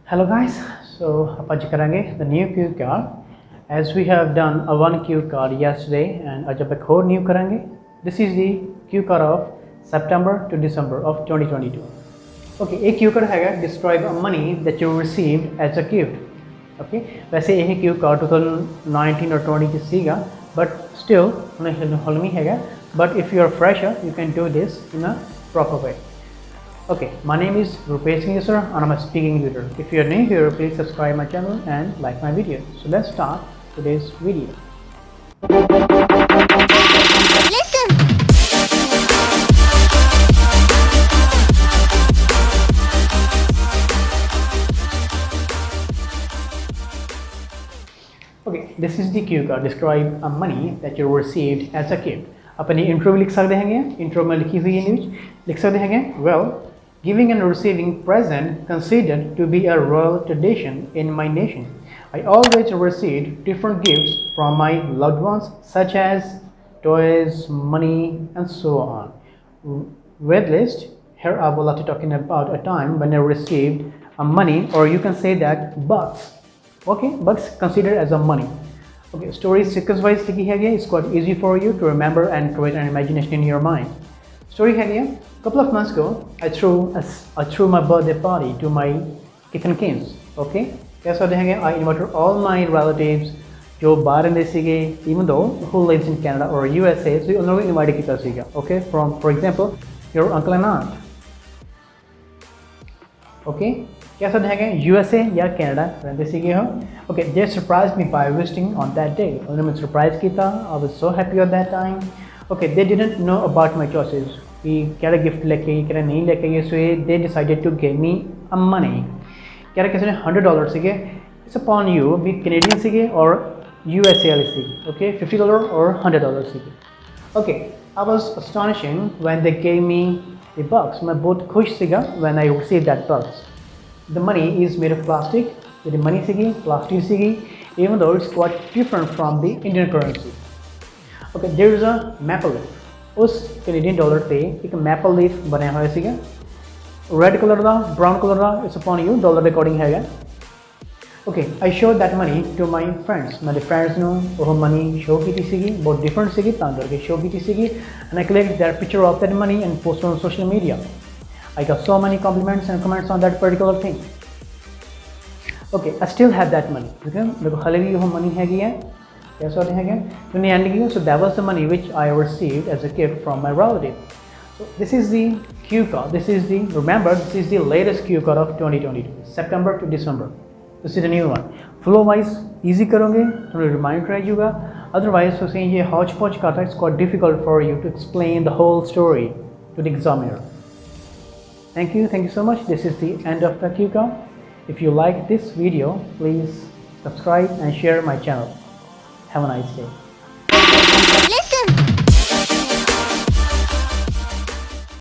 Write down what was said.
Hello guys, so ਆਪਾਂ ਅੱਜ ਕਰਾਂਗੇ the new cue card as we have done a one cue card yesterday and ਅੱਜ ਆਪਾਂ ਇੱਕ ਹੋਰ new ਕਰਾਂਗੇ. This is the cue card of September to December of 2022. Okay, ਇਹ cue card ਹੈਗਾ describe a money that you received as a gift. Okay, वैसे ਇਹ cue card 2019 or 20 ਚ ਸੀਗਾ but still ਹੁਣ ਵੀ ਹੈਗਾ but if you are fresher you can do this in a proper way. Okay, my name is Gurbhej Jassar and I'm a speaking tutor. If you are new here, please subscribe my channel and like my video. So let's start today's video. Listen. Okay, this is the cue card. Describe a money that you received as a gift. अपनी intro भी लिख सकते हैं intro में लिखी हुई है news लिख सकते हैं well giving and receiving present considered to be a royal tradition in my nation. I always received different gifts from my loved ones such as toys, money and so on. With list here I will be talking about a time when I received a money or you can say that bucks. Okay, bucks considered as a money. Okay, story sequence wise लिखी है it's quite easy for you to remember and create an imagination in your mind. Story है couple of months ago I threw my birthday party to my kith and kins. Okay, कैसा है I invited all my relatives जो बाहर रहते सीगे even though who lives in Canada or USA so उन लोगों को invite किया सीगा. Okay, from for example your uncle and aunt. Okay, कैसा है USA या Canada रहते सीगे हो. Okay, they surprised me by visiting on that day. उन्होंने मुझे surprise किया था. I was so happy at that time. Okay, they didn't know about my choices. कि क्या gift लेके क्या नहीं लेके so they decided to give me a money. क्या किसी ने $100 सीगे. It's upon you भी Canadian सीगे और USA सीगे. Okay, $50 or $100 सीगे. Okay, I was astonishing when they gave me the bucks. मैं बहुत खुश सीगा when I received that bucks. The money is made of plastic. The money sigi, plastic sigi, even though it's quite different from the Indian currency. Okay, there is a maple leaf. उस Canadian dollar पे एक maple leaf बनाया हुआ सीगा. Red color दा, brown color दा, it's upon you. Dollar recording है. Okay, I showed that money to my friends. मेरे friends ने वो money show की थी सीगी, बहुत different सीगी, तांदर के show की थी सीगी, and I clicked their picture of that money and posted on social media. I got so many compliments and comments on that particular thing. Okay, I still have that money. Okay, मेरे को हाले भी वो money है क्या? कैसा होता है क्या? तो नहीं आने की so that was the money which I received as a gift from my relative. So this is the cue card. This is the latest cue card of 2022, September to December. This is the new one. Flow wise easy करोगे थोड़ा remind रहेगा. Otherwise so saying ये hodgepodge करता है it's quite difficult for you to explain the whole story to the examiner. Thank you so much. This is the end of the cue card. If you like this video, please subscribe and share my channel. Have a nice day. Listen.